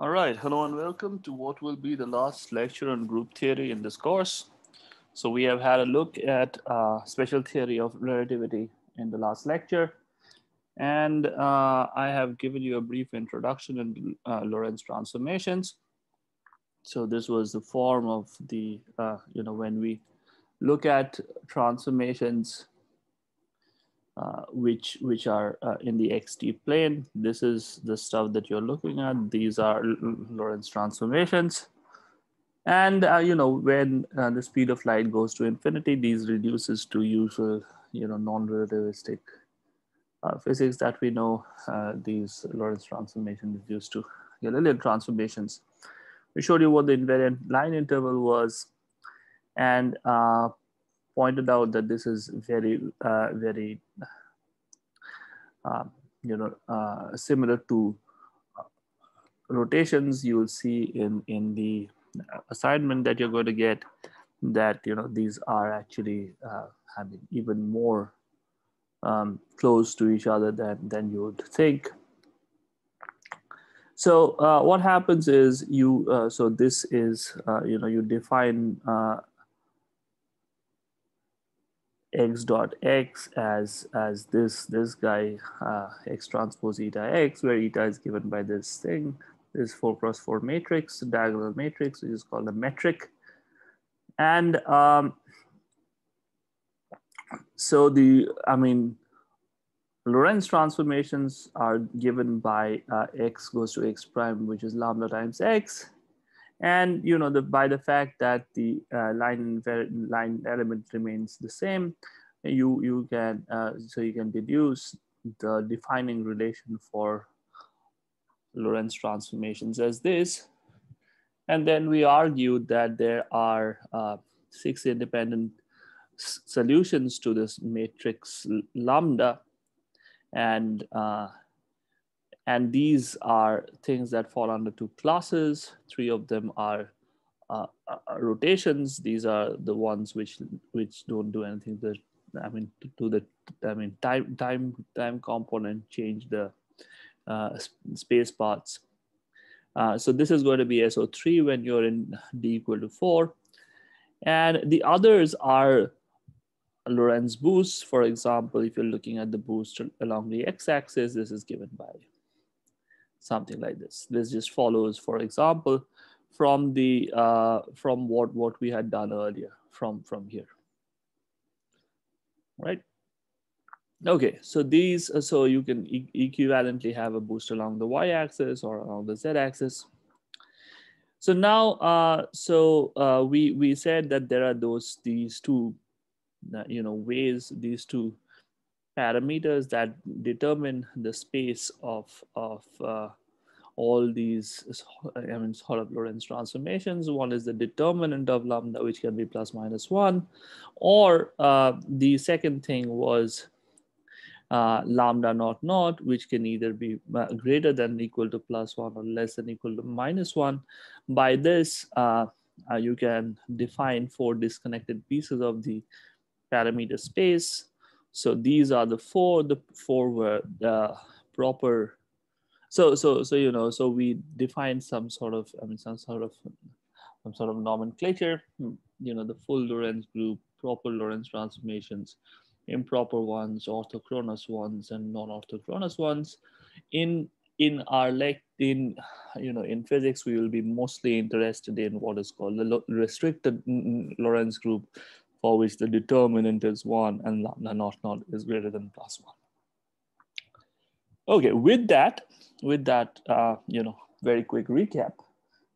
All right, hello and welcome to what will be the last lecture on group theory in this course. So we have had a look at special theory of relativity in the last lecture, and I have given you a brief introduction in Lorentz transformations. So this was the form of the, when we look at transformations which are in the xt plane. This is the stuff that you're looking at. These are Lorentz transformations. And when the speed of light goes to infinity, these reduces to usual non-relativistic physics that we know. These Lorentz transformations reduce to Galilean transformations. We showed you what the invariant line interval was, and pointed out that this is very similar to rotations you will see in the assignment that you're going to get, that these are actually having even more close to each other than you would think. So what happens is so this is you define x dot x as this guy x transpose eta x, where eta is given by this thing, this 4x4 matrix, diagonal matrix, which is called a metric. And so Lorentz transformations are given by x goes to x prime, which is lambda times x. And by the fact that the line element remains the same, you can deduce the defining relation for Lorentz transformations as this. And then we argued that there are 6 independent solutions to this matrix lambda, and these are things that fall under 2 classes. 3 of them are rotations. These are the ones which don't do anything to the time component, change the space parts. So this is going to be SO3 when you're in d equal to 4, and the others are Lorentz boosts. For example, if you're looking at the boost along the x-axis, this is given by something like this. This just follows, for example, from the from what we had done earlier from here, right? Okay, so these so you can equivalently have a boost along the y-axis or along the z-axis. So now, we said that there are these two ways, these two parameters that determine the space of all these sort of Lorentz transformations. One is the determinant of lambda, which can be plus minus 1, or the second thing was lambda naught naught, which can either be greater than equal to plus 1 or less than equal to minus 1. By this, you can define 4 disconnected pieces of the parameter space. So these are the four were the proper. So we define some sort of nomenclature. The full Lorentz group, proper Lorentz transformations, improper ones, orthochronous ones, and non-orthochronous ones. In physics, we will be mostly interested in what is called the restricted Lorentz group, for which the determinant is 1 and lambda naught naught is greater than plus 1. Okay, with that, very quick recap,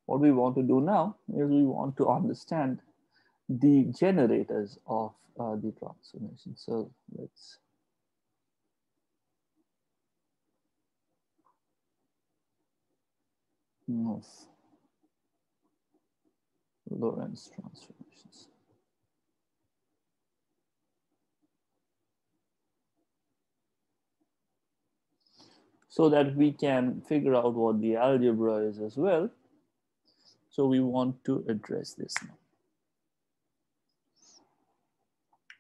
what we want to do now is we want to understand the generators of the transformation. So let's move Lorentz transformations. So that we can figure out what the algebra is as well. So we want to address this now.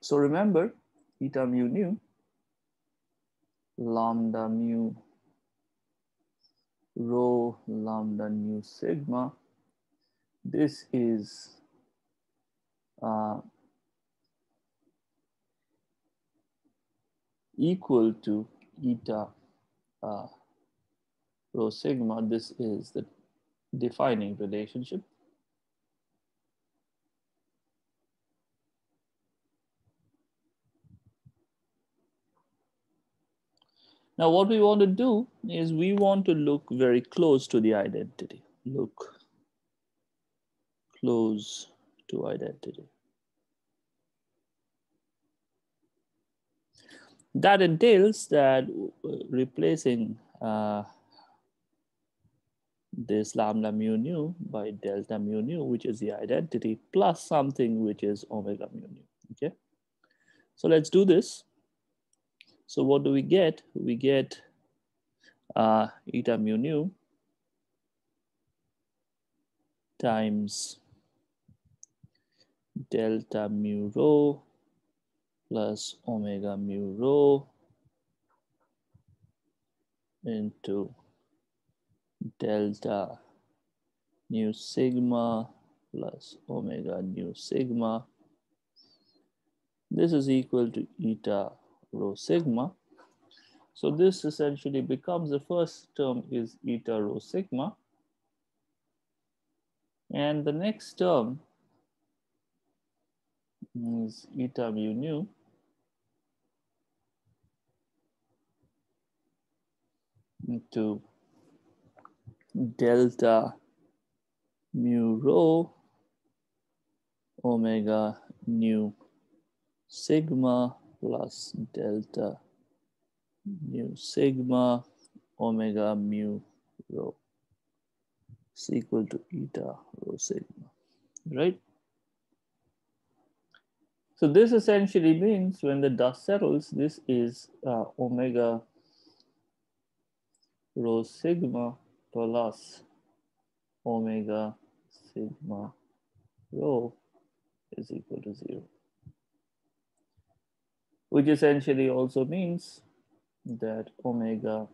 So remember, eta mu nu, lambda mu rho lambda nu sigma. This is equal to eta rho sigma. This is the defining relationship. Now what we want to do is we want to look very close to the identity. Look close to identity. That entails that replacing this lambda mu nu by delta mu nu, which is the identity, plus something which is omega mu nu, okay? So let's do this. So what do we get? We get eta mu nu times delta mu rho plus omega mu rho into delta nu sigma plus omega nu sigma. This is equal to eta rho sigma. So this essentially becomes, the first term is eta rho sigma. And the next term is eta mu nu into delta mu rho omega nu sigma plus delta mu sigma omega mu rho is equal to eta rho sigma, right? So this essentially means when the dust settles, this is omega rho sigma plus omega sigma rho is equal to 0. Which essentially also means that omega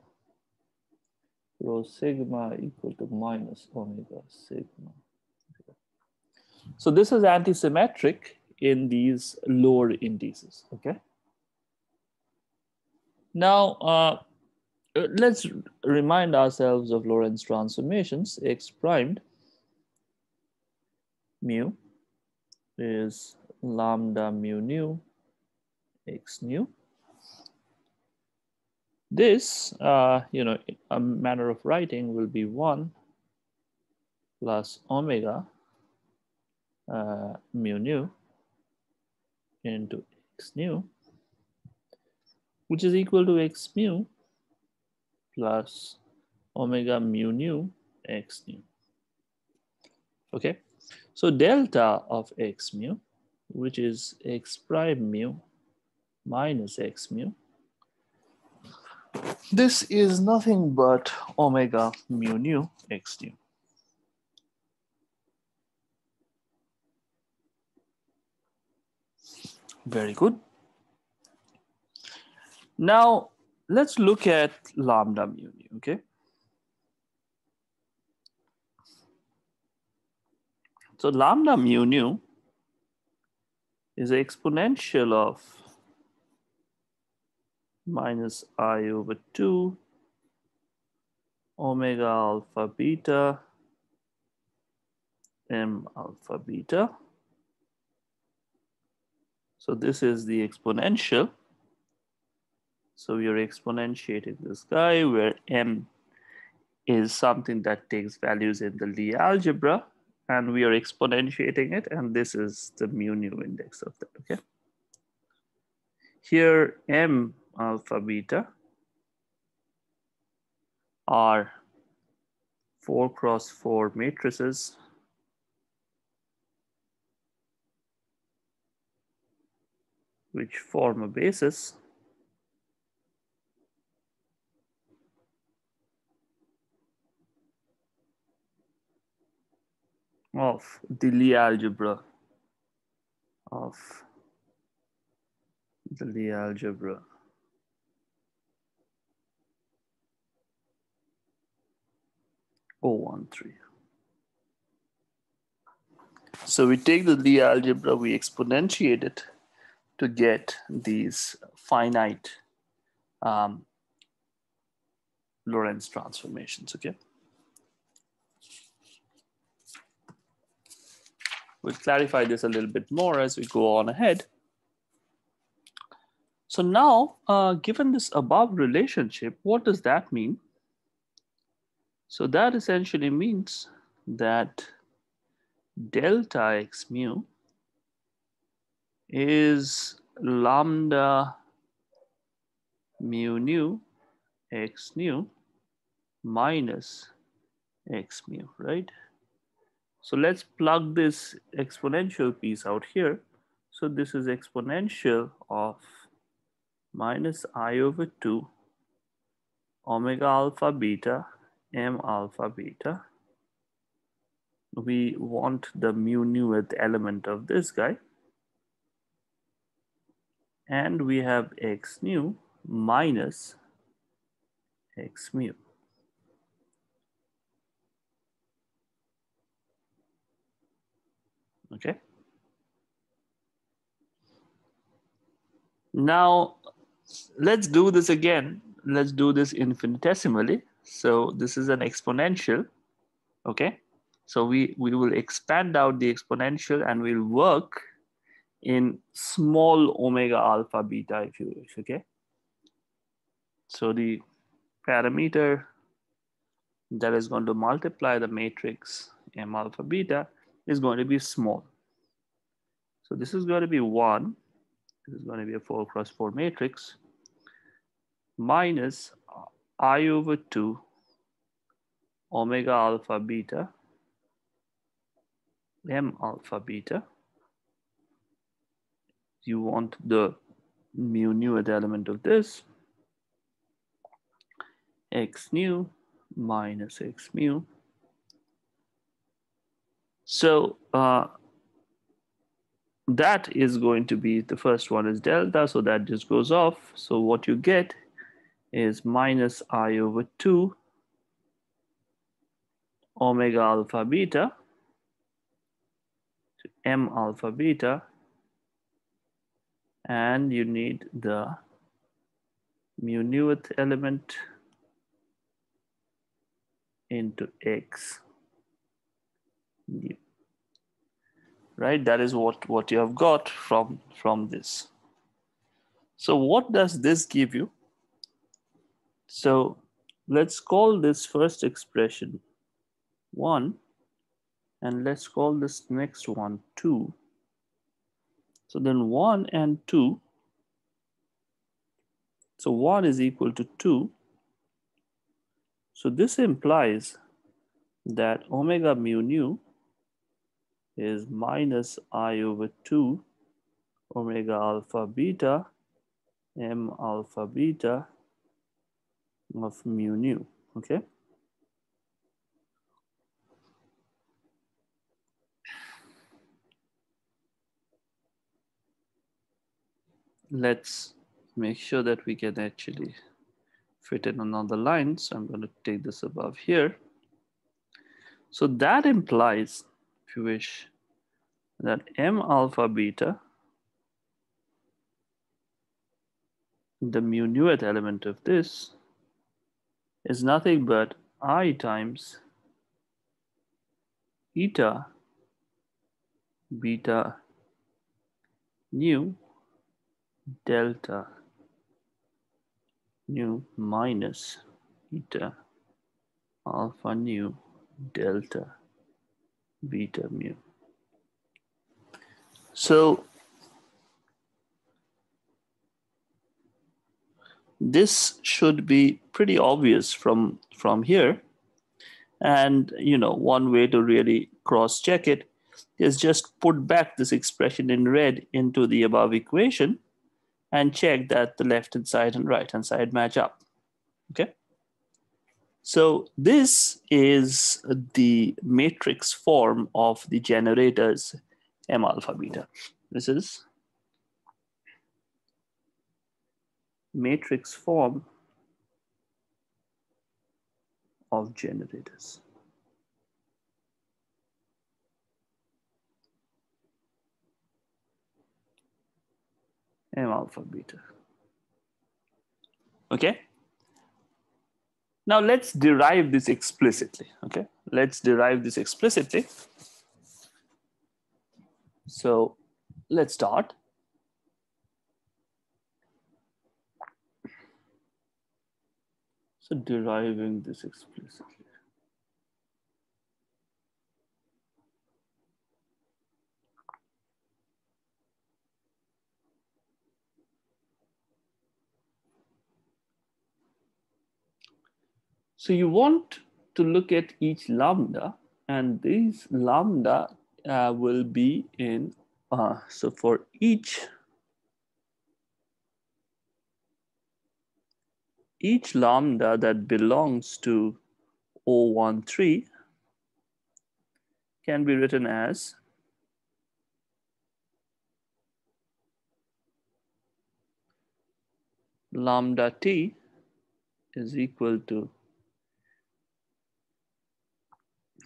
rho sigma equal to minus omega sigma. So this is antisymmetric in these lower indices, okay? Now, let's remind ourselves of Lorentz transformations. X primed mu is lambda mu nu x nu. This, a manner of writing will be 1 plus omega mu nu into x nu, which is equal to x mu plus omega mu nu x nu. Okay, so delta of x mu, which is x prime mu minus x mu, this is nothing but omega mu nu x nu. Very good. Now let's look at lambda mu nu, okay? So lambda mu nu is exponential of minus I over 2 omega alpha beta m alpha beta. So this is the exponential. So we are exponentiating this guy where m is something that takes values in the Lie algebra, and we are exponentiating it, and this is the mu nu index of that, okay? Here m alpha beta are 4 cross 4 matrices which form a basis of the Lie algebra of 013. So we take the Lie algebra, we exponentiate it to get these finite Lorentz transformations, okay? We'll clarify this a little bit more as we go on ahead. So now, given this above relationship, what does that mean? So that essentially means that delta x mu is lambda mu nu x nu minus x mu, right? So let's plug this exponential piece out here. So this is exponential of minus I over 2 omega alpha beta m alpha beta. We want the mu nuth element of this guy. And we have x nu minus x mu. Okay. Now, let's do this again. Let's do this infinitesimally. So this is an exponential, okay? So we will expand out the exponential and we'll work in small omega alpha beta, if you wish, okay? So the parameter that is going to multiply the matrix m alpha beta is going to be small. So this is going to be 1. This is going to be a 4 cross 4 matrix minus I over 2 omega alpha beta m alpha beta. You want the mu nuth element of this, x nu minus x mu. So that is going to be, the first one is delta, so that just goes off. So what you get is minus I over 2 omega alpha beta to m alpha beta, and you need the mu nuth element into x nu, right? That is what you have got from this. So what does this give you? So let's call this first expression 1, and let's call this next one 2. So then 1 and 2, so 1 is equal to 2. So this implies that omega mu nu is minus I over 2 omega alpha beta m alpha beta of mu nu, okay? Let's make sure that we can actually fit in another line. So I'm going to take this above here. So that implies, if you wish, that m alpha beta, the mu nuth element of this, is nothing but I times eta beta nu delta nu minus eta alpha nu delta beta mu. So this should be pretty obvious from here. And one way to really cross check it is just put back this expression in red into the above equation and check that the left hand side and right hand side match up. Okay. So this is the matrix form of the generators m alpha beta. This is matrix form of generators. m alpha beta. Okay. Now let's derive this explicitly. Okay, let's derive this explicitly. So let's start. So deriving this explicitly. So you want to look at each lambda, and these lambda will be in, so for each lambda that belongs to O13 can be written as lambda t is equal to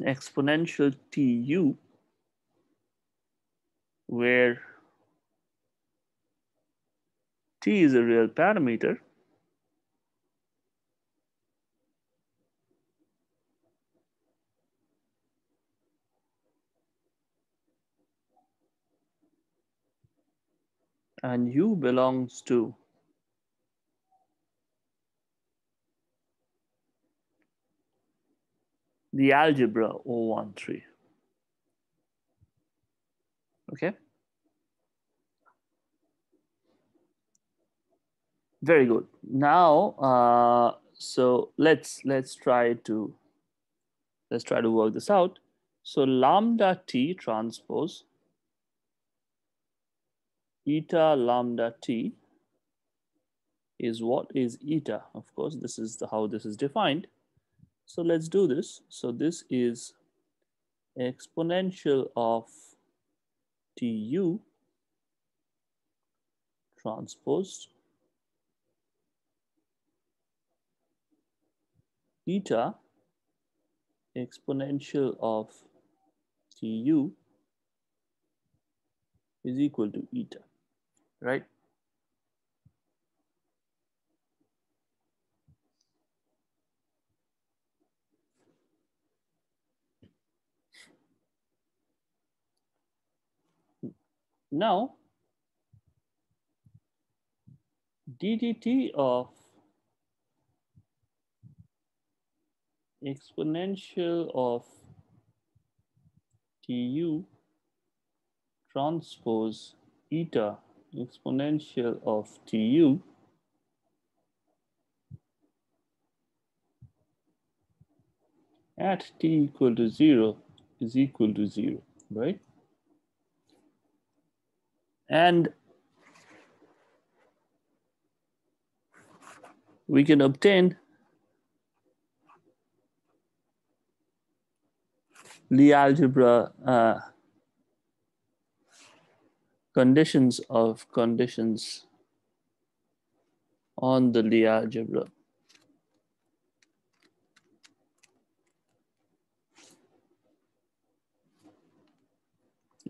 exponential tu, where t is a real parameter and u belongs to the algebra O13. Okay, very good. Now, so let's try to work this out. So lambda t transpose eta lambda t is what is eta. Of course, this is how this is defined. So let's do this. So this is exponential of tu transpose eta exponential of tu is equal to eta, right? Now, ddt of exponential of tu transpose eta exponential of tu at t equal to 0 is equal to 0, right? And we can obtain Lie algebra conditions on the Lie algebra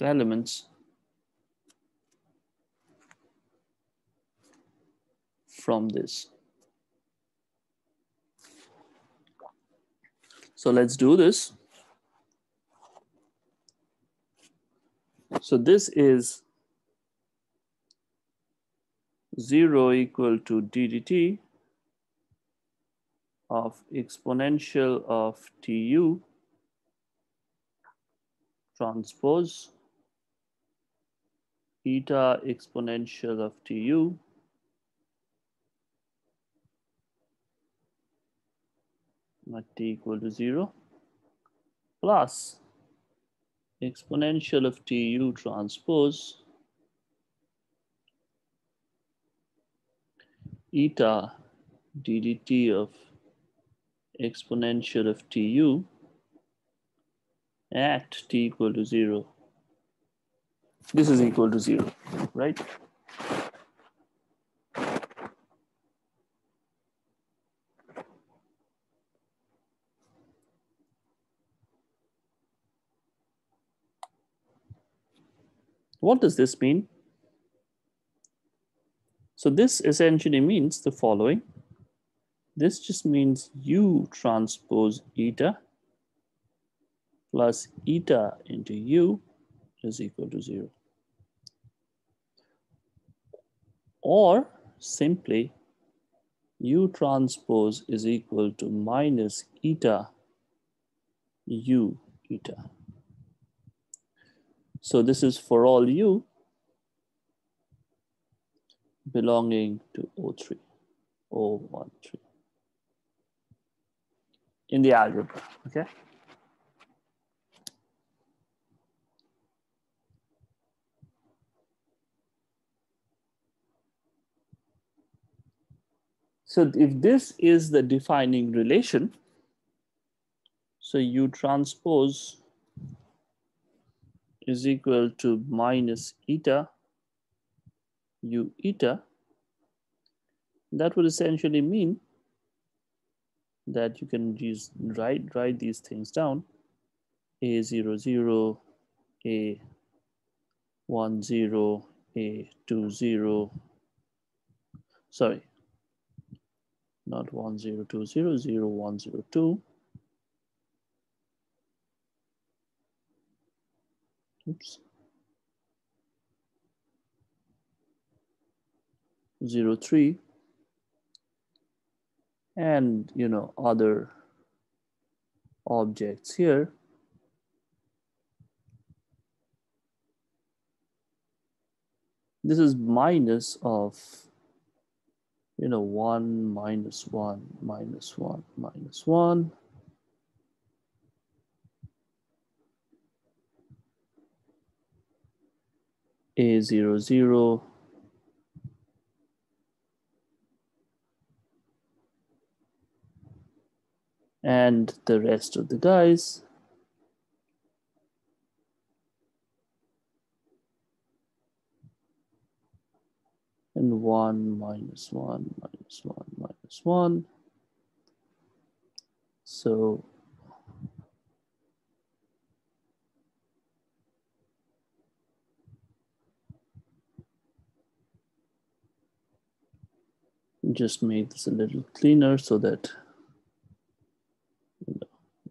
elements from this. So let's do this. So this is 0 equal to ddt of exponential of tu transpose eta exponential of tu at t equal to 0 plus exponential of tu transpose eta ddt of exponential of tu at t equal to 0. This is equal to 0, right? What does this mean? So this essentially means the following. This just means U transpose eta plus eta into U is equal to 0. Or simply U transpose is equal to minus eta U eta. So this is for all U belonging to O3, O13 in the algebra, okay? So if this is the defining relation, so U transpose is equal to minus eta U eta, that would essentially mean that you can just write these things down. A00, A10, A20, sorry, not 1020, 0102. Oops. 03 and other objects here. This is minus of 1 minus 1 minus 1 minus 1. A00 and the rest of the guys. And 1 minus 1 minus 1 minus 1. So just make this a little cleaner so that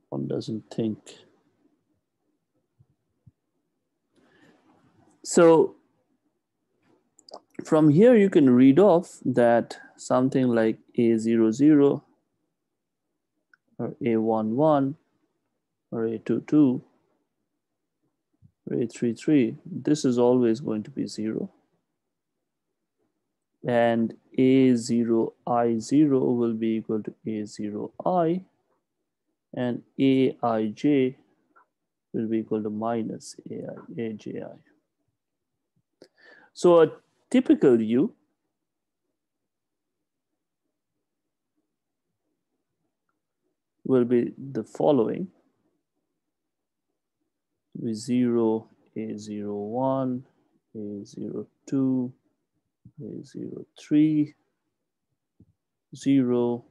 one doesn't think. So from here you can read off that something like A00 or A11 or A22 or A33, this is always going to be 0. And A0I0 will be equal to A0I, and Aij will be equal to minus Aji. So a typical U will be the following: with 0, A01, A02, A03, 0,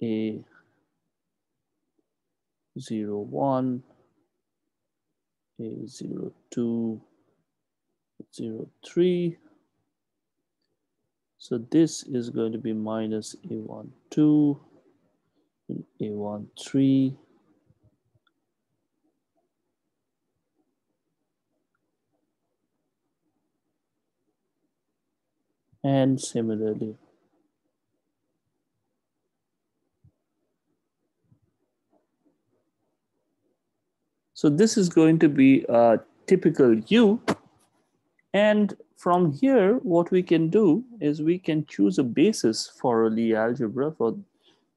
A01, A02, 03. So this is going to be minus A12 and A13. And similarly. So this is going to be a typical U. And from here, what we can do is we can choose a basis for a Lie algebra.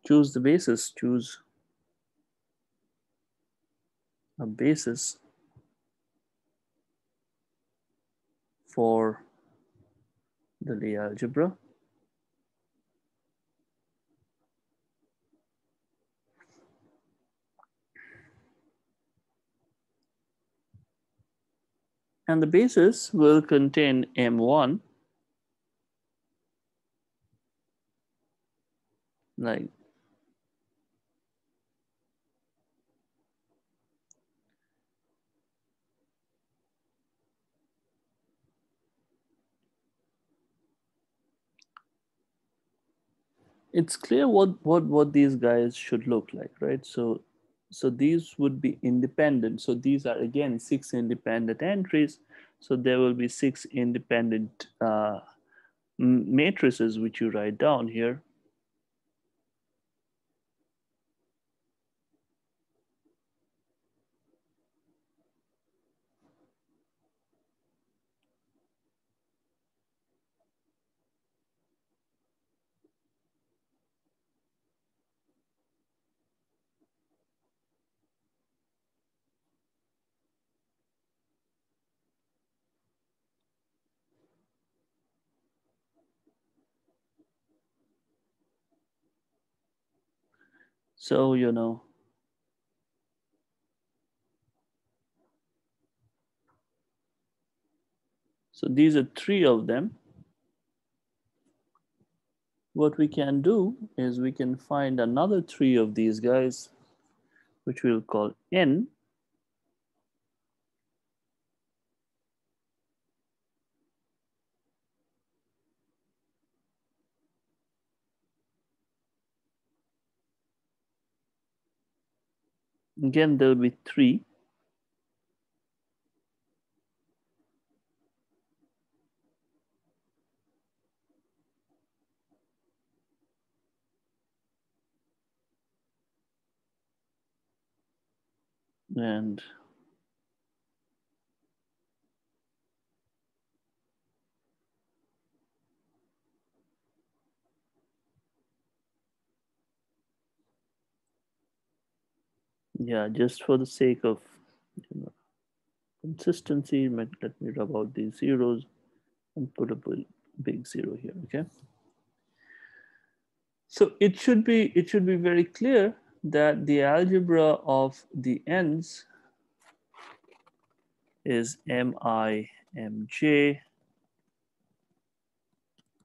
Choose a basis for the Lie algebra. And the basis will contain M1, like it's clear what these guys should look like, right? So these would be independent. So these are again 6 independent entries. So there will be 6 independent matrices which you write down here. So, you know, so these are 3 of them. What we can do is we can find another 3 of these guys, which we'll call N. Again, there'll be 3. And yeah, just for the sake of, you know, consistency, let me rub out these zeros and put a big 0 here, okay? So it should be very clear that the algebra of the n's is mi mj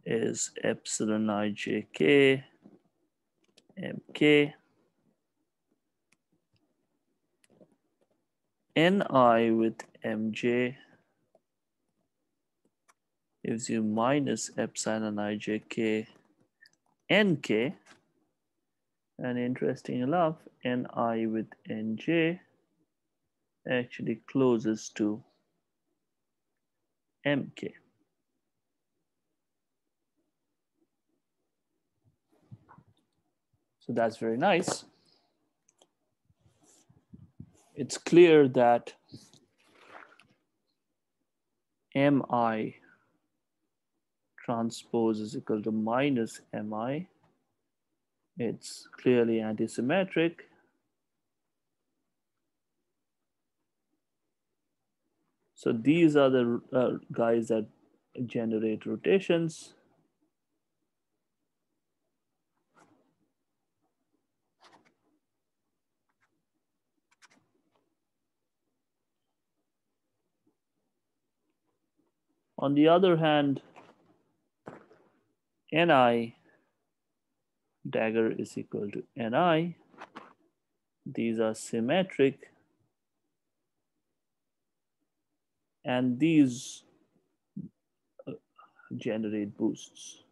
is epsilon ijk mk, ni with mj gives you minus epsilon ijk nk, and interesting enough, ni with nj actually closes to mk. So that's very nice. It's clear that mi transpose is equal to minus mi. It's clearly antisymmetric. So these are the guys that generate rotations. On the other hand, ni dagger is equal to ni. These are symmetric. And these generate boosts.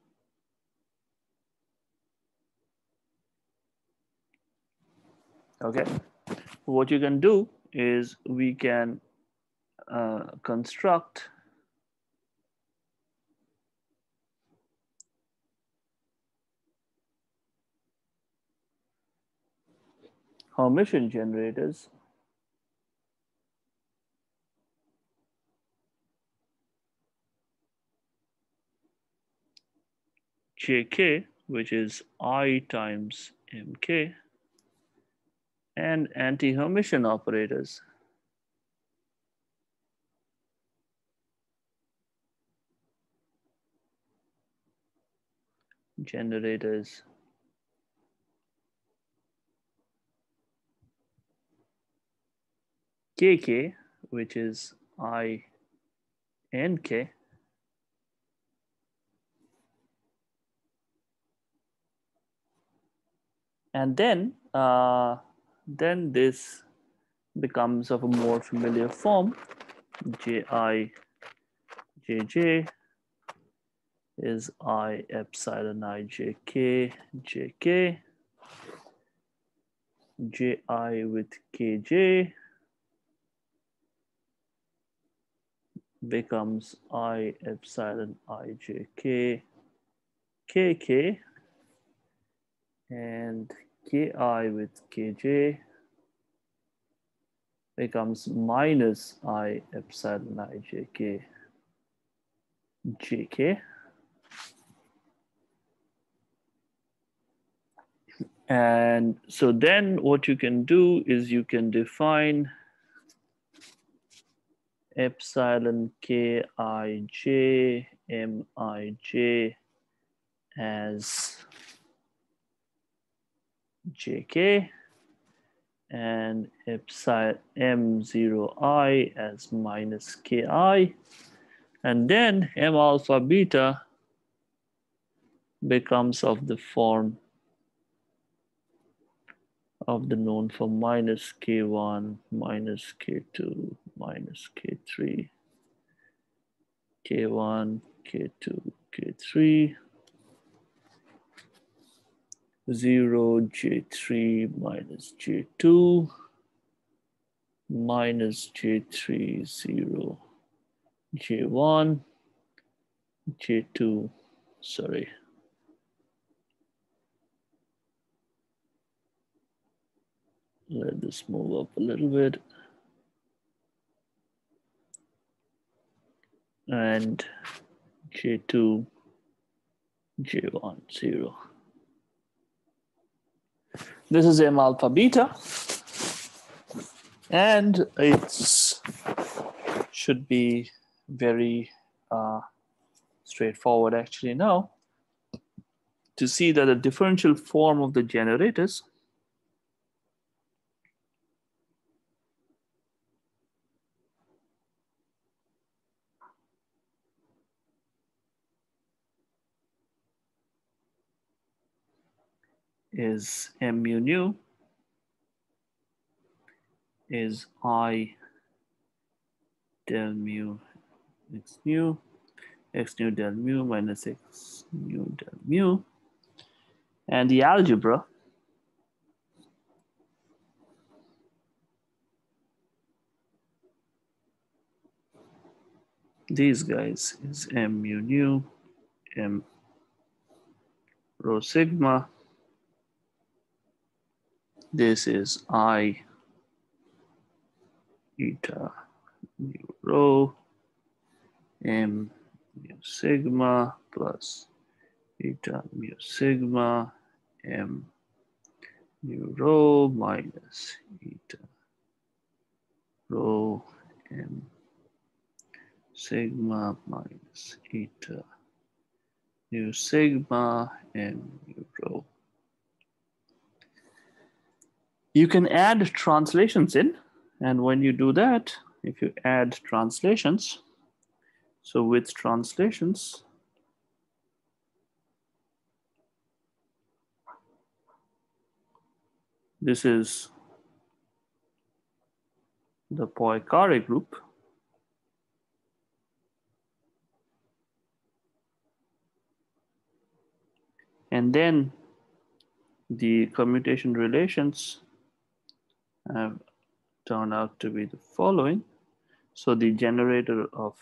Okay. What you can do is we can construct Hermitian generators Jk, which is I times Mk, and anti-Hermitian operators generators Kk, which is I Nk, and then this becomes of a more familiar form, Ji Jj is I epsilon I j k j k, j I with k j becomes I epsilon I j k k k, and ki with kj becomes minus I epsilon I j k j k. And so then what you can do is you can define epsilon k I j m I j as jk, and epsilon m0I as minus ki, and then m alpha beta becomes of the form of the known for minus k1 minus k2 minus k3 k1 k2 k3 0 j3 minus j2 minus j3 0 j1 j2, sorry, let this move up a little bit, and j2 j1 0. This is m alpha beta, and it's should be very straightforward actually now to see that the differential form of the generators is mu nu is I del mu x nu del mu minus x nu del mu, and the algebra these guys is mu nu m rho sigma. This is I eta mu rho m mu sigma plus eta mu sigma m mu rho minus eta rho m sigma minus eta mu sigma m mu rho. You can add translations in, and when you do that, if you add translations, so with translations, this is the Poincaré group. And then the commutation relations have turned out to be the following. So the generator of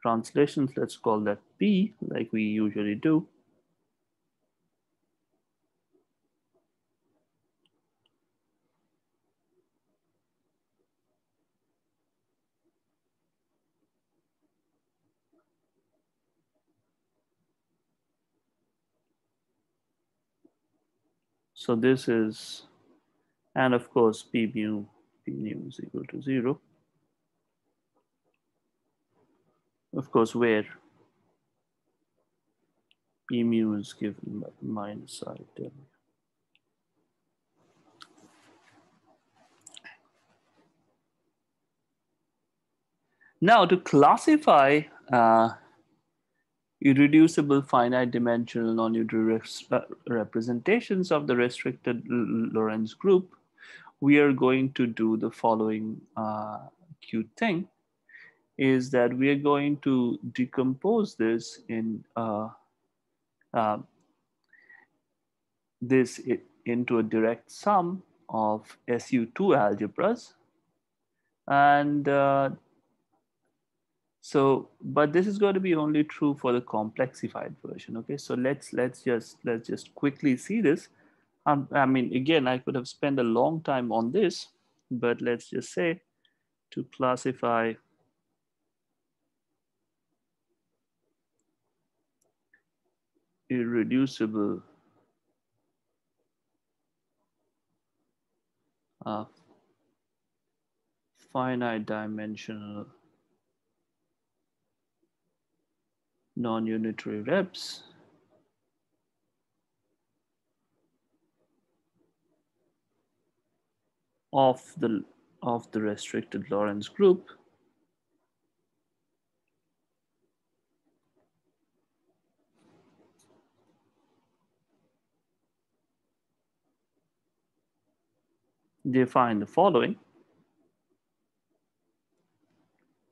translations, let's call that P, like we usually do. So this is, and of course, P nu is equal to 0. Of course, where P mu is given by minus I del mu. Now to classify irreducible finite dimensional non-neutral representations of the restricted Lorentz group, we are going to do the following cute thing. is that we are going to decompose this in into a direct sum of SU2 algebras. And but this is going to be only true for the complexified version. Okay, so let's just quickly see this. I mean, again, I could have spent a long time on this, but let's just say to classify irreducible finite dimensional non-unitary reps of the restricted Lorentz group, define the following.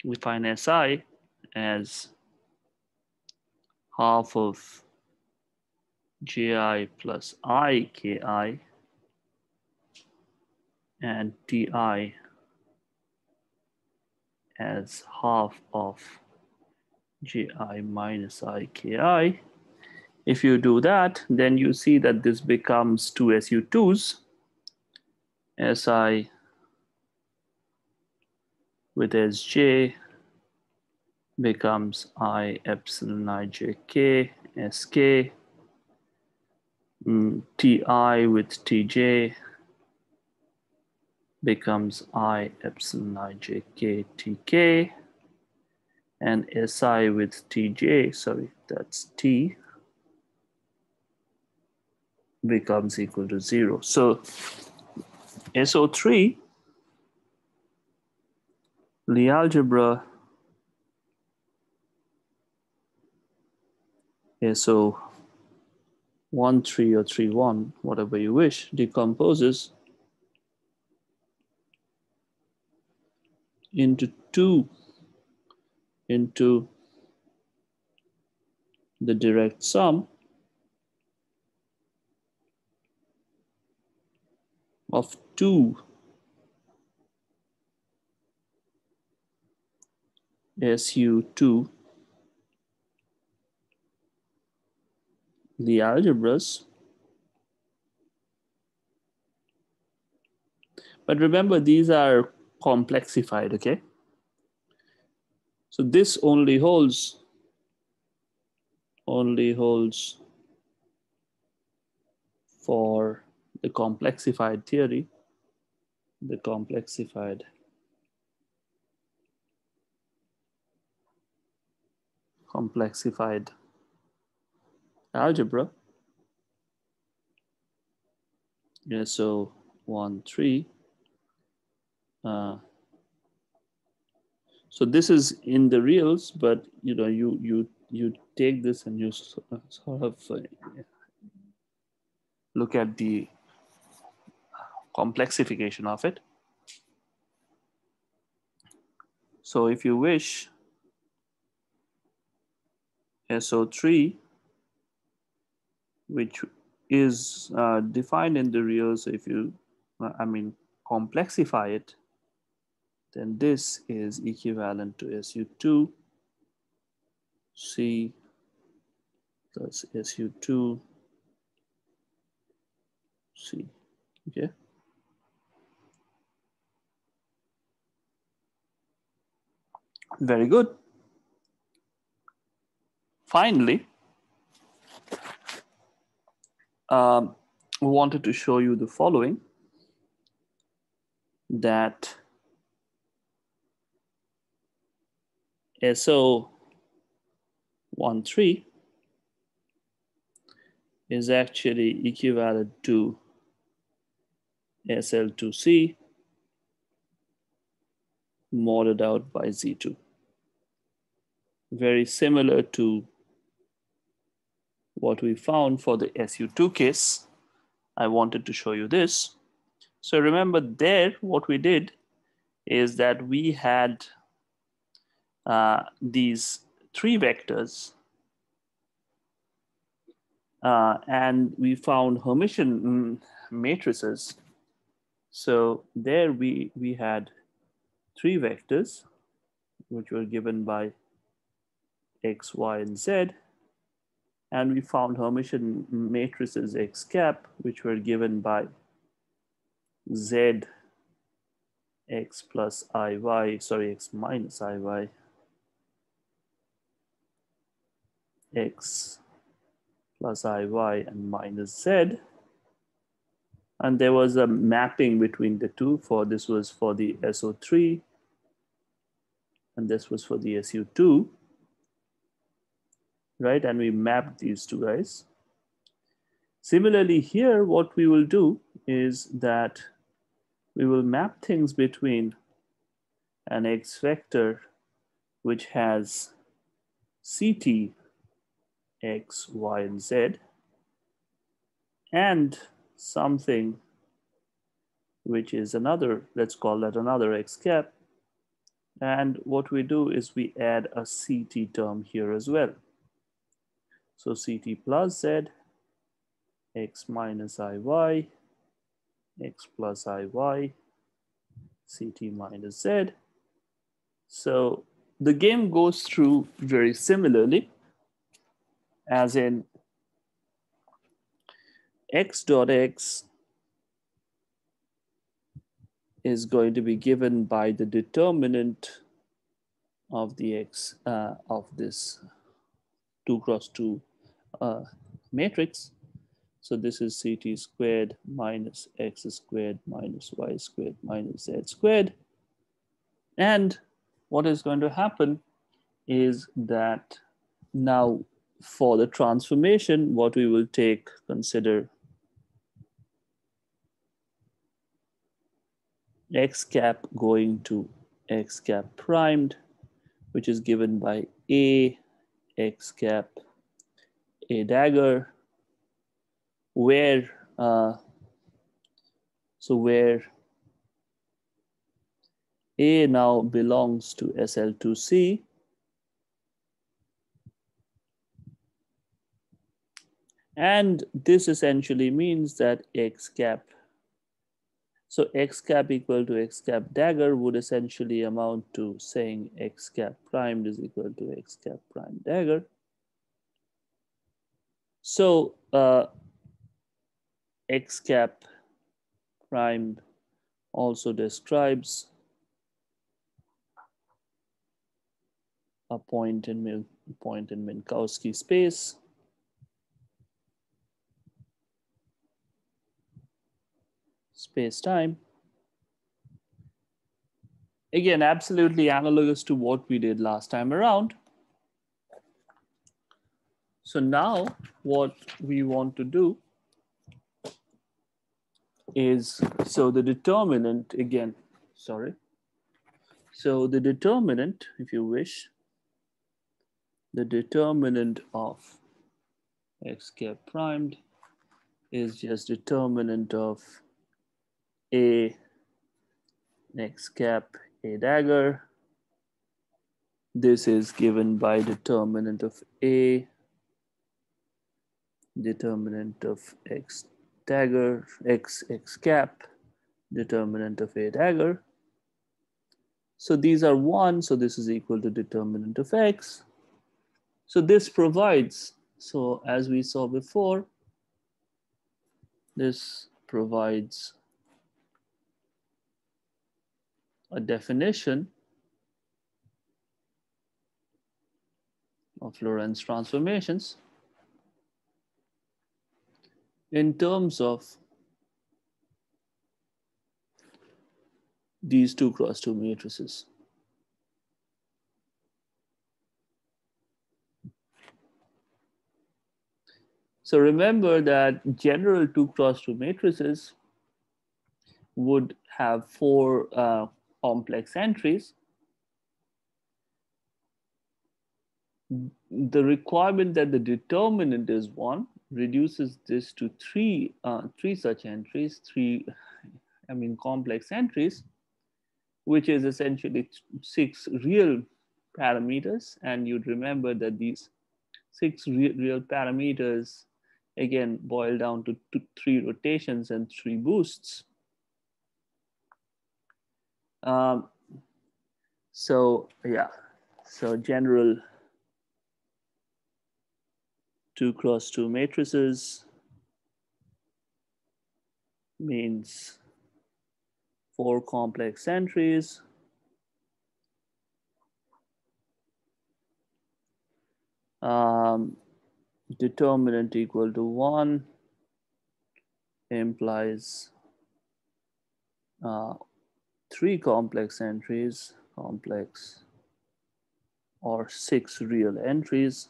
We find SI as half of JI plus I KI and TI as half of JI minus I KI. If you do that, then you see that this becomes two SU2s, SI with Sj becomes I epsilon ijk sk, Ti with Tj becomes I epsilon ijk tk, and Si with Tj, sorry, that's T, becomes equal to 0. So SO3, the algebra SO 1, 3 or 3, 1, whatever you wish, decomposes into the direct sum of two SU2, the algebras. But remember, these are complexified, okay? So this only holds for the complexified theory, the complexified algebra. Yeah, so 1, 3. So this is in the reals, but you know, you take this and you sort of look at the complexification of it. So if you wish, SO3, which is defined in the reals, if you, complexify it, then this is equivalent to SU2 C plus SU2 C, okay? Very good. Finally, we wanted to show you the following, that SO13 is actually equivalent to SL2C modded out by Z2. Very similar to what we found for the SU2 case. I wanted to show you this. So remember there, what we did is that we had these three vectors, and we found Hermitian matrices. So there we had three vectors which were given by x, y, and z, and we found Hermitian matrices x cap which were given by z, x plus iy, sorry, x minus iy, x plus iy, and minus z. And there was a mapping between the two. For this was for the SO3, and this was for the SU2, right? And we mapped these two guys. Similarly here, what we will do is that we will map things between an X vector which has CT, X, Y, and Z, and something which is another, let's call that another X cap. And what we do is we add a CT term here as well. So CT plus Z, X minus IY, X plus IY, CT minus Z. So the game goes through very similarly, as in X dot X is going to be given by the determinant of the X of this 2 cross 2 matrix. So this is CT squared minus X squared minus Y squared minus Z squared. And what is going to happen is that now for the transformation, what we will consider X cap going to X cap primed, which is given by A, X cap, A dagger, where, where A now belongs to SL2C, and this essentially means that X cap, so X cap equal to X cap dagger would essentially amount to saying X cap primed is equal to X cap prime dagger. So X cap prime also describes a point in Minkowski space. Space-time. Again, absolutely analogous to what we did last time around. So now what we want to do is, so the determinant, again, sorry. So the determinant, if you wish, the determinant of X cap primed is just determinant of A, X cap, A dagger. This is given by determinant of A, determinant of X dagger, X cap, determinant of A dagger. So these are 1, so this is equal to determinant of X. So this provides, so as we saw before, this provides a definition of Lorentz transformations in terms of these 2 cross 2 matrices. So remember that general 2 cross 2 matrices would have 4 complex entries. The requirement that the determinant is 1 reduces this to 3 such entries, 3 complex entries, which is essentially 6 real parameters, and you'd remember that these 6 real parameters again boil down to 3 rotations and 3 boosts. So yeah, so general 2x2 matrices means 4 complex entries. Determinant equal to 1 implies 3 complex entries, complex or 6 real entries,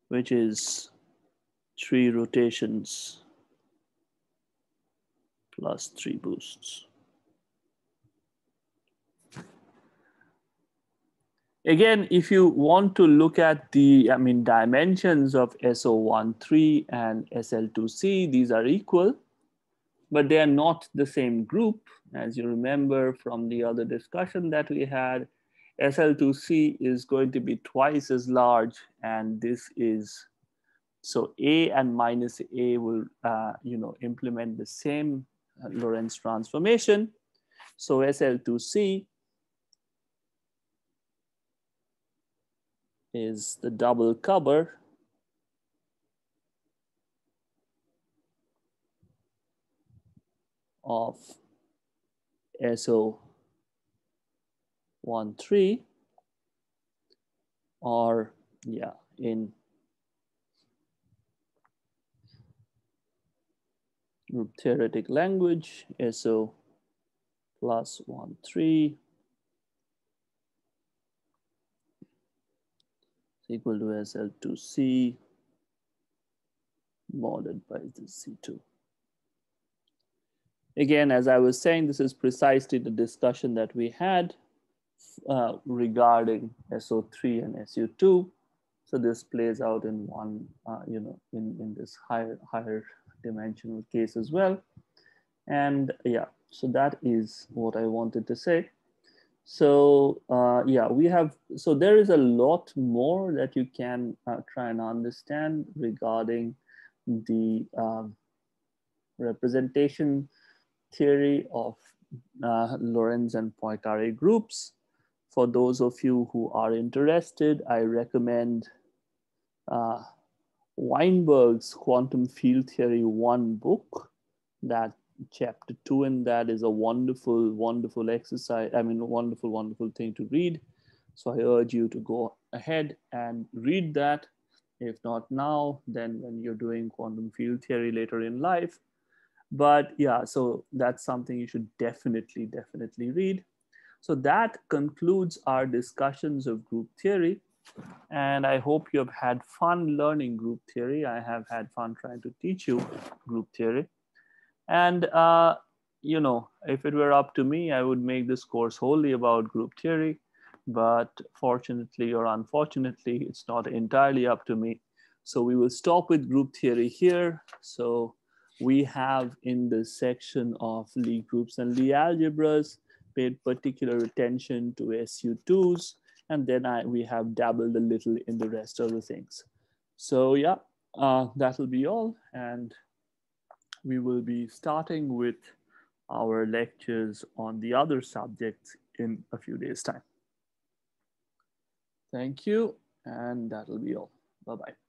which is 3 rotations plus 3 boosts. Again, if you want to look at the dimensions of SO13 and SL2C, these are equal, but they are not the same group. As you remember from the other discussion that we had, SL2C is going to be twice as large, and this is, so A and minus A will implement the same Lorentz transformation. So SL2C is the double cover of SO13, or yeah, in group theoretic language, SO plus 13 is equal to SL2C modded by the C2. Again, as I was saying, this is precisely the discussion that we had regarding SO3 and SU2. So this plays out in one, in this higher dimensional case as well. And yeah, so that is what I wanted to say. So yeah, so there is a lot more that you can try and understand regarding the representation theory of Lorentz and Poincaré groups. For those of you who are interested, I recommend Weinberg's Quantum Field Theory 1 book. That chapter 2 in that is a wonderful, wonderful exercise. Wonderful, wonderful thing to read. So I urge you to go ahead and read that. If not now, then when you're doing quantum field theory later in life. But yeah, so that's something you should definitely read. So that concludes our discussions of group theory. And I hope you have had fun learning group theory. I have had fun trying to teach you group theory. And, if it were up to me, I would make this course wholly about group theory. But fortunately or unfortunately, it's not entirely up to me. So we will stop with group theory here. So we have in the section of Lie groups and Lie algebras paid particular attention to SU2s. And then we have dabbled a little in the rest of the things. So yeah, that'll be all. And we will be starting with our lectures on the other subjects in a few days' time. Thank you, and that'll be all. Bye-bye.